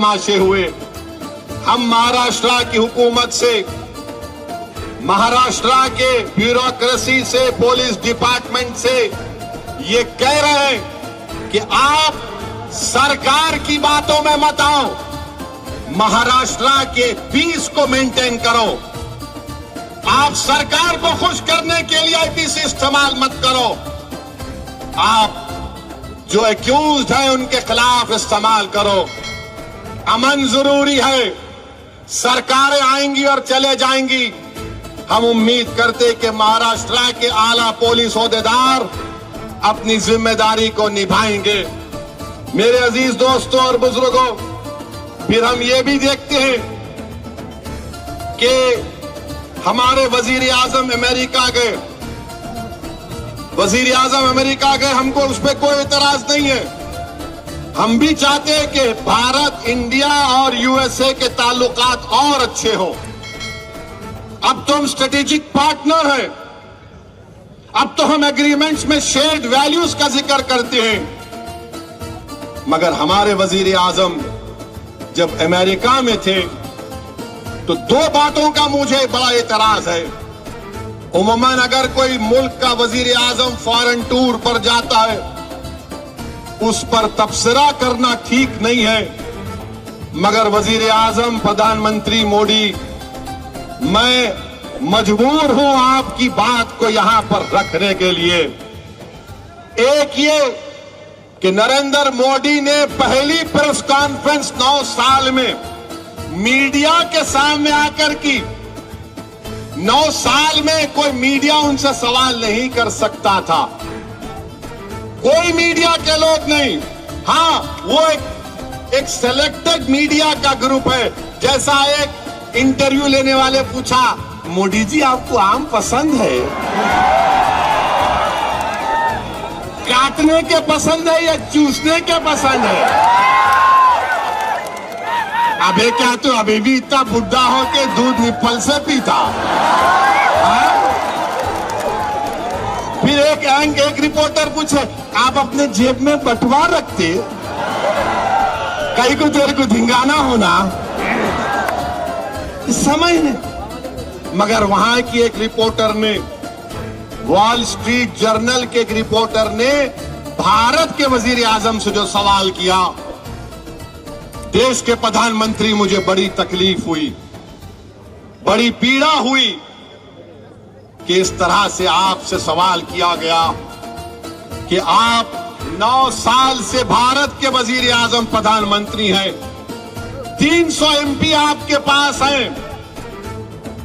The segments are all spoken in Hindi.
तमाशे हुए। हम महाराष्ट्र की हुकूमत से, महाराष्ट्र के ब्यूरोक्रेसी से, पुलिस डिपार्टमेंट से ये कह रहे हैं कि आप सरकार की बातों में मत आओ, महाराष्ट्र के पीस को मेंटेन करो। आप सरकार को खुश करने के लिए आईपीसी इस्तेमाल मत करो। आप जो एक्यूज्ड है उनके खिलाफ इस्तेमाल करो। अमन जरूरी है। सरकारें आएंगी और चले जाएंगी। हम उम्मीद करते कि महाराष्ट्र के आला पुलिस ओहदेदार अपनी जिम्मेदारी को निभाएंगे। मेरे अजीज दोस्तों और बुजुर्गों, फिर हम ये भी देखते हैं कि हमारे वजीर आजम अमेरिका गए, वजीर आजम अमेरिका गए, हमको उस पर कोई इतराज नहीं है। हम भी चाहते हैं कि भारत, इंडिया और यूएसए के ताल्लुकात और अच्छे हों। अब तो हम स्ट्रेटेजिक पार्टनर हैं। अब तो हम एग्रीमेंट्स में शेयर्ड वैल्यूज का जिक्र करते हैं। मगर हमारे वजीर आजम जब अमेरिका में थे तो दो बातों का मुझे बड़ा एतराज है। उमूमन अगर कोई मुल्क का वजीर आजम फॉरेन टूर पर जाता है, उस पर तबसरा करना ठीक नहीं है। मगर वजीर आजम प्रधानमंत्री मोदी, मैं मजबूर हूं आपकी बात को यहां पर रखने के लिए। एक ये कि नरेंद्र मोदी ने पहली प्रेस कॉन्फ्रेंस 9 साल में मीडिया के सामने आकर की। 9 साल में कोई मीडिया उनसे सवाल नहीं कर सकता था, कोई मीडिया के लोग नहीं। हाँ, वो एक सिलेक्टेड मीडिया का ग्रुप है। जैसा एक इंटरव्यू लेने वाले पूछा, मोदी जी आपको आम पसंद है? काटने के पसंद है या चूसने के पसंद है? अबे क्या तो अभी भी इतना बुढ़ा हो के दूध निप्पल से पीता? फिर एक रिपोर्टर पूछे, आप अपने जेब में बटुआ रखते? कहीं को तेरे को धिंगाना होना समझ नहीं। मगर वहां की एक रिपोर्टर ने, वॉल स्ट्रीट जर्नल के एक रिपोर्टर ने भारत के वजीर आजम से जो सवाल किया, देश के प्रधानमंत्री, मुझे बड़ी तकलीफ हुई, बड़ी पीड़ा हुई कि इस तरह से आपसे सवाल किया गया कि आप 9 साल से भारत के वजीर आजम प्रधानमंत्री हैं, 300 एमपी आपके पास हैं,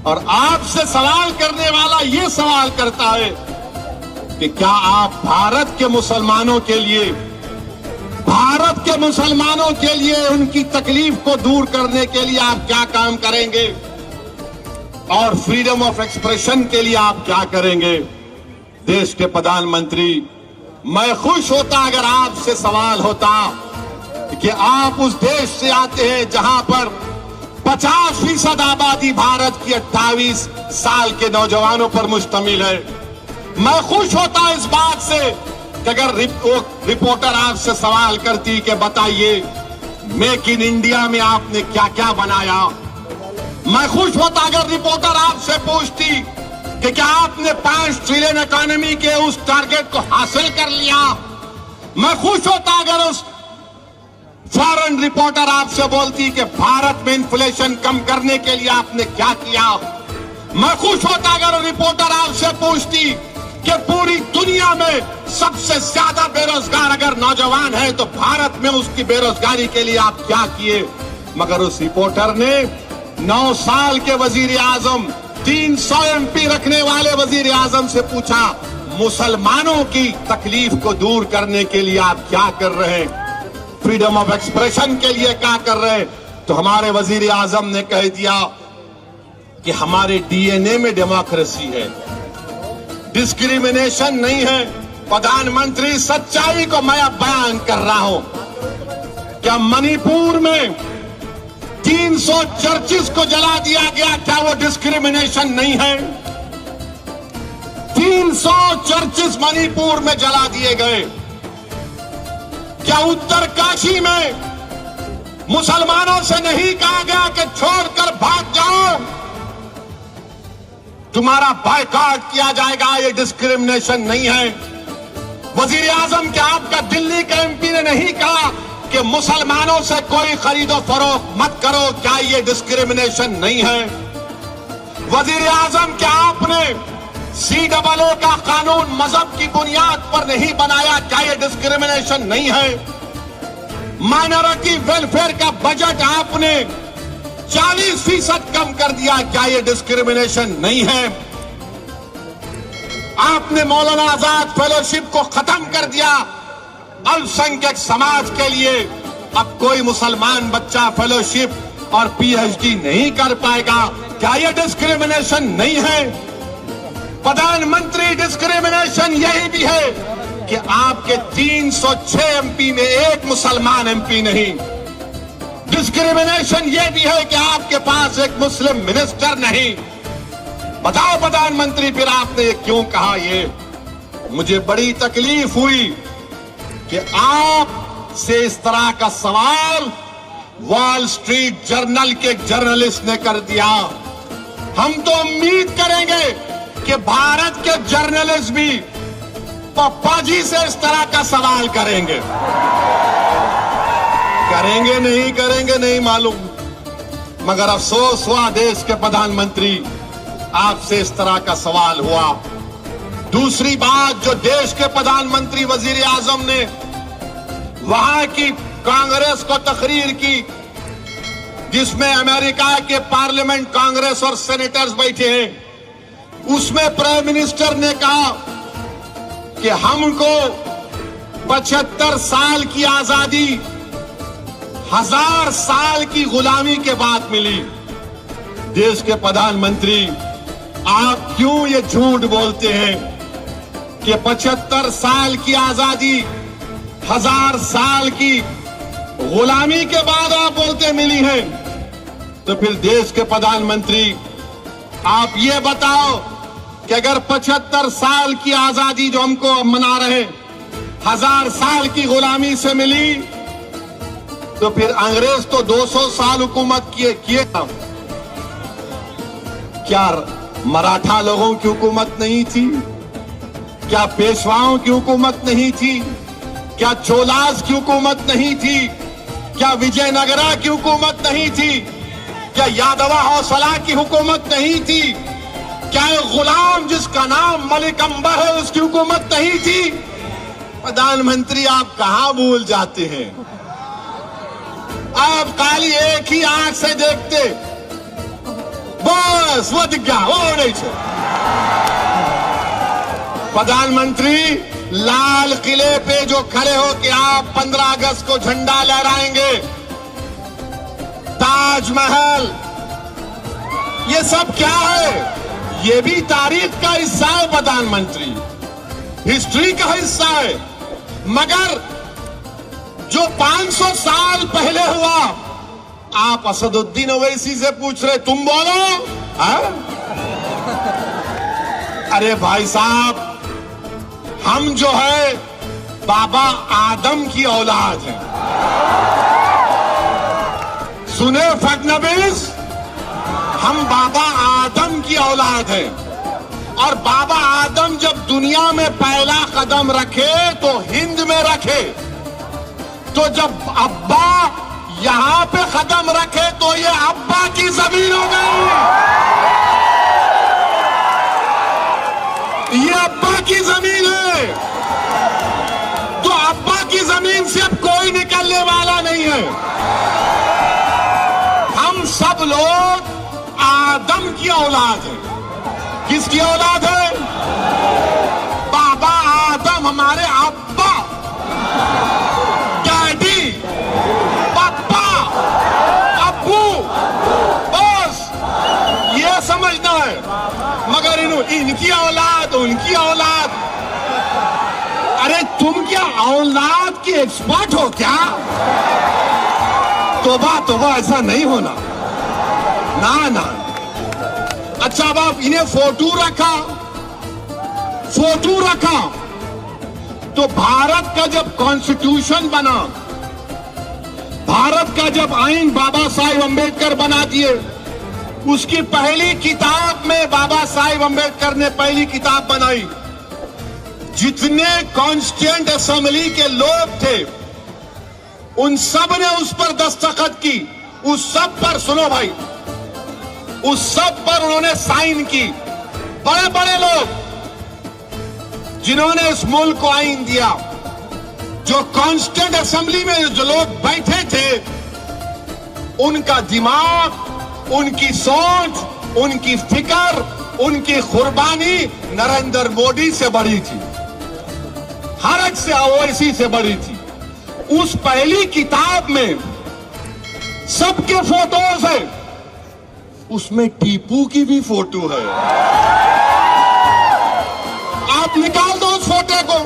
और आपसे सवाल करने वाला ये सवाल करता है कि क्या आप भारत के मुसलमानों के लिए, भारत के मुसलमानों के लिए उनकी तकलीफ को दूर करने के लिए आप क्या काम करेंगे, और फ्रीडम ऑफ एक्सप्रेशन के लिए आप क्या करेंगे? देश के प्रधानमंत्री, मैं खुश होता अगर आपसे सवाल होता कि आप उस देश से आते हैं जहां पर 50% आबादी भारत की 28 साल के नौजवानों पर मुश्तमिल है। मैं खुश होता इस बात से कि अगर रिपोर्टर आपसे सवाल करती कि बताइए मेक इन इंडिया में आपने क्या क्या बनाया। मैं खुश होता अगर रिपोर्टर आपसे पूछती कि क्या आपने 5 ट्रिलियन इकोनॉमी के उस टारगेट को हासिल कर लिया। मैं खुश होता अगर उस फॉरेन रिपोर्टर आपसे बोलती कि भारत में इन्फ्लेशन कम करने के लिए आपने क्या किया। मैं खुश होता अगर रिपोर्टर आपसे पूछती कि पूरी दुनिया में सबसे ज्यादा बेरोजगार अगर नौजवान है तो भारत में उसकी बेरोजगारी के लिए आप क्या किए। मगर उस रिपोर्टर ने 9 साल के वजीर आजम, 300 एमपी रखने वाले वजीर आजम से पूछा, मुसलमानों की तकलीफ को दूर करने के लिए आप क्या कर रहे हैं, फ्रीडम ऑफ एक्सप्रेशन के लिए क्या कर रहे हैं। तो हमारे वजीर आजम ने कह दिया कि हमारे डीएनए में डेमोक्रेसी है, डिस्क्रिमिनेशन नहीं है। प्रधानमंत्री, सच्चाई को मैं अब बयान कर रहा हूं। क्या मणिपुर में 300 चर्चिस को जला दिया गया, क्या वो डिस्क्रिमिनेशन नहीं है? 300 चर्चिस मणिपुर में जला दिए गए। क्या उत्तरकाशी में मुसलमानों से नहीं कहा गया कि छोड़कर भाग जाओ, तुम्हारा बायकॉट किया जाएगा। ये डिस्क्रिमिनेशन नहीं है। वजीर आजम क्या आपका दिल्ली के एमपी ने नहीं कहा कि मुसलमानों से कोई खरीदो फरोख्त मत करो? क्या ये डिस्क्रिमिनेशन नहीं है? वजीर आजम क्या आपने CAA का कानून मजहब की बुनियाद पर नहीं बनाया? क्या ये डिस्क्रिमिनेशन नहीं है? माइनॉरिटी वेलफेयर का बजट आपने 40% कम कर दिया, क्या ये डिस्क्रिमिनेशन नहीं है? आपने मौलाना आजाद फेलोशिप को खत्म कर दिया अल्पसंख्यक समाज के लिए। अब कोई मुसलमान बच्चा फेलोशिप और PhD नहीं कर पाएगा, क्या ये डिस्क्रिमिनेशन नहीं है? प्रधानमंत्री, डिस्क्रिमिनेशन यही भी है कि आपके 306 MP में एक मुसलमान MP नहीं। डिस्क्रिमिनेशन यह भी है कि आपके पास एक मुस्लिम मिनिस्टर नहीं। बताओ प्रधानमंत्री, फिर आपने क्यों कहा? ये मुझे बड़ी तकलीफ हुई कि आप से इस तरह का सवाल वॉल स्ट्रीट जर्नल के जर्नलिस्ट ने कर दिया। हम तो उम्मीद करेंगे कि भारत के जर्नलिस्ट भी पप्पा जी से इस तरह का सवाल करेंगे। करेंगे नहीं मालूम, मगर अफसोस हुआ देश के प्रधानमंत्री, आपसे इस तरह का सवाल हुआ। दूसरी बात, जो देश के प्रधानमंत्री वजीर आजम ने वहां की कांग्रेस को तकरीर की, जिसमें अमेरिका के पार्लियामेंट, कांग्रेस और सेनेटर्स बैठे हैं, उसमें प्राइम मिनिस्टर ने कहा कि हमको 75 साल की आजादी 1000 साल की गुलामी के बाद मिली। देश के प्रधानमंत्री, आप क्यों ये झूठ बोलते हैं कि 75 साल की आजादी 1000 साल की गुलामी के बाद आप बोलते मिली है? तो फिर देश के प्रधानमंत्री, आप ये बताओ कि अगर 75 साल की आजादी जो हमको मना रहे 1000 साल की गुलामी से मिली, तो फिर अंग्रेज तो 200 साल हुकूमत किए। क्या मराठा लोगों की हुकूमत नहीं थी? क्या पेशवाओं की हुकूमत नहीं थी? क्या चोलास की हुकूमत नहीं थी? क्या विजयनगरा की हुकूमत नहीं थी? क्या यादवा हौसला की हुकूमत नहीं थी? क्या गुलाम जिसका नाम मलिक अंबर है उसकी हुकूमत नहीं थी? प्रधानमंत्री, आप कहां भूल जाते हैं? आप खाली एक ही आंख से देखते, बस वो दिख गया, वो नहीं छे। प्रधानमंत्री, लाल किले पे जो खड़े हो कि आप 15 अगस्त को झंडा लहराएंगे, ताजमहल, ये सब क्या है? ये भी तारीख का हिस्सा है प्रधानमंत्री, हिस्ट्री का हिस्सा है। मगर जो 500 साल पहले हुआ, आप असदुद्दीन ओवैसी से पूछ रहे, तुम बोलो हा? अरे भाई साहब, हम जो है बाबा आदम की औलाद हैं। सुने फडनवीस, हम बाबा आदम की औलाद हैं। और बाबा आदम जब दुनिया में पहला कदम रखे तो हिंद में रखे, तो जब अब्बा यहां पे कदम रखे तो ये अब्बा की जमीन हो गई। ये अब्बा की जमीन है, तो अब्बा की जमीन से अब कोई निकलने वाला नहीं है। हम सब लोग आदम की औलाद हैं। किसकी औलाद है? बाबा आदम, हमारे अब्बा, डैडी, पापा, अब्बू, बस ये समझना है। मगर इनकी औलाद, उनकी औलाद, अरे तुम क्या औलाद की एक्सपर्ट हो क्या? तोबा, ऐसा नहीं होना ना। अच्छा, अब आप इन्हें फोटो रखा तो भारत का जब कॉन्स्टिट्यूशन बना भारत का जब आईन बाबा साहेब अंबेडकर बना दिए, उसकी पहली किताब में बाबा साहेब अंबेडकर ने पहली किताब बनाई। जितने कॉन्स्टिट्यूएंट असेंबली के लोग थे उन सब ने उस पर दस्तखत की। उस सब पर, सुनो भाई, उस सब पर उन्होंने साइन की। बड़े बड़े लोग जिन्होंने इस मुल्क को आईन दिया, जो कॉन्स्टिट्यूएंट असेंबली में जो लोग बैठे थे, उनका दिमाग, उनकी सोच, उनकी फिक्र, उनकी कुर्बानी नरेंद्र मोदी से बड़ी थी, हर एक से ओवैसी से बड़ी थी। उस पहली किताब में सबके फोटोज है, उसमें टीपू की भी फोटो है। आप निकाल दो उस फोटो को,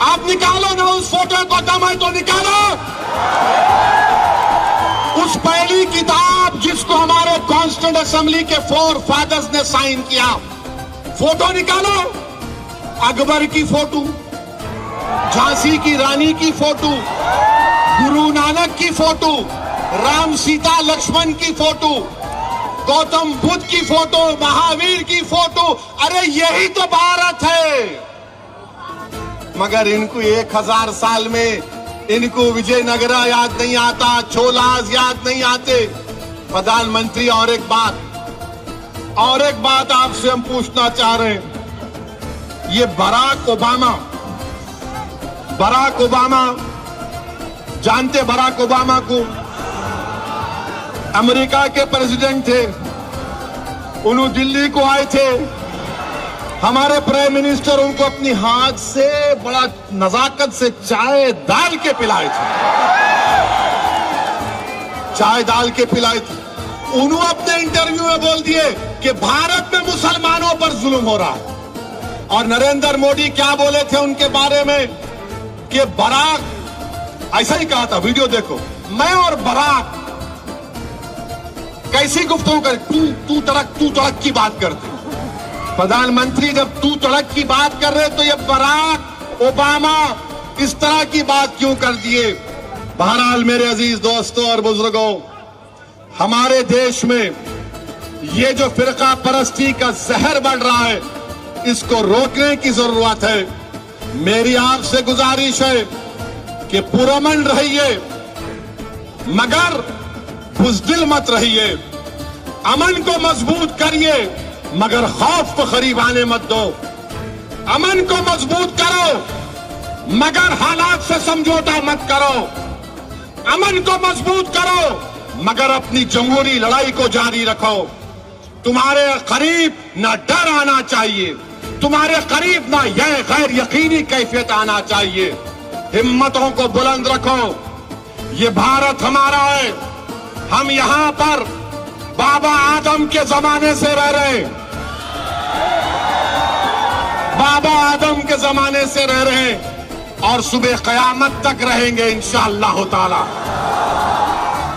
आप निकालो ना उस फोटो को, दम है तो निकालो। उस पहली किताब जिसको हमारे कॉन्स्टिट्यूएंट असेंबली के 4 फादर्स ने साइन किया, फोटो निकालो। अकबर की फोटो, झांसी की रानी की फोटो, गुरु नानक की फोटो, राम सीता लक्ष्मण की फोटो, गौतम बुद्ध की फोटो, महावीर की फोटो। अरे यही तो भारत है। मगर इनको 1000 साल में इनको विजयनगरा याद नहीं आता, छोलास याद नहीं आते। प्रधानमंत्री, और एक बात आपसे हम पूछना चाह रहे हैं। ये बराक ओबामा जानते? बराक ओबामा को अमेरिका के प्रेसिडेंट थे, उन्होंने दिल्ली को आए थे। हमारे प्राइम मिनिस्टर उनको अपनी हाथ से बड़ा नजाकत से चाय डाल के पिलाए थे, चाय डाल के पिलाए थे। उन्होंने अपने इंटरव्यू में बोल दिए कि भारत में मुसलमानों पर जुल्म हो रहा है। और नरेंद्र मोदी क्या बोले थे उनके बारे में कि बराक, ऐसा ही कहा था, वीडियो देखो। मैं और बराक कैसी गुफ्तगू कर, तू तड़क की बात करते। प्रधानमंत्री जब तू तड़क की बात कर रहे तो ये बराक ओबामा इस तरह की बात क्यों कर दिए? बहरहाल मेरे अजीज दोस्तों और बुजुर्गों, हमारे देश में ये जो फिरका परस्ती का जहर बढ़ रहा है, इसको रोकने की जरूरत है। मेरी आपसे गुजारिश है कि पुरअमन रहिए, मगर बुज़दिल मत रहिए। अमन को मजबूत करिए, मगर खौफ को करीब आने मत दो। अमन को मजबूत करो, मगर हालात से समझौता मत करो। अमन को मजबूत करो, मगर अपनी जमहूरी लड़ाई को जारी रखो। तुम्हारे करीब ना डर आना चाहिए, तुम्हारे करीब ना यह गैर यकीनी कैफियत आना चाहिए। हिम्मतों को बुलंद रखो। ये भारत हमारा है। हम यहां पर बाबा आदम के जमाने से रह रहे हैं, बाबा आदम के जमाने से रह रहे हैं और सुबह कयामत तक रहेंगे इंशाअल्लाह ताला।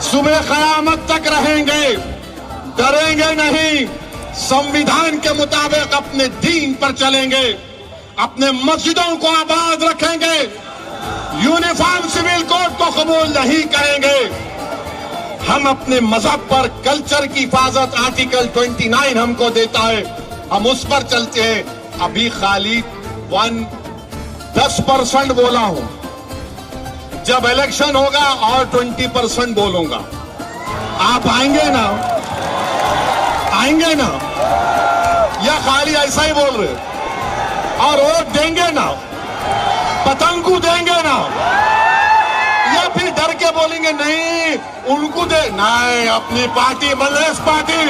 सुबह कयामत तक रहेंगे, डरेंगे नहीं। संविधान के मुताबिक अपने दीन पर चलेंगे, अपने मस्जिदों को आबाद रखेंगे, यूनिफॉर्म सिविल कोड को कबूल नहीं करेंगे। हम अपने मजहब पर, कल्चर की हिफाजत आर्टिकल 29 हमको देता है, हम उस पर चलते हैं। अभी खाली 10% बोला हूं, जब इलेक्शन होगा और 20% बोलूंगा। आप आएंगे ना? आएंगे ना? या खाली ऐसा ही बोल रहे? और वोट देंगे ना? पतंगू देंगे ना? या फिर डर के बोलेंगे नहीं उनको दे? नहीं, अपनी पार्टी कांग्रेस पार्टी,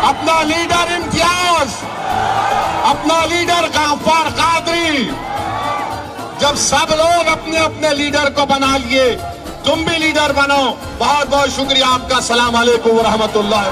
अपना लीडर इम्तियाज, अपना लीडर गफ्फार कादरी। जब सब लोग अपने अपने लीडर को बना लिए, तुम भी लीडर बनो। बहुत बहुत शुक्रिया आपका। सलाम अलैकुम व रहमतुल्लाह।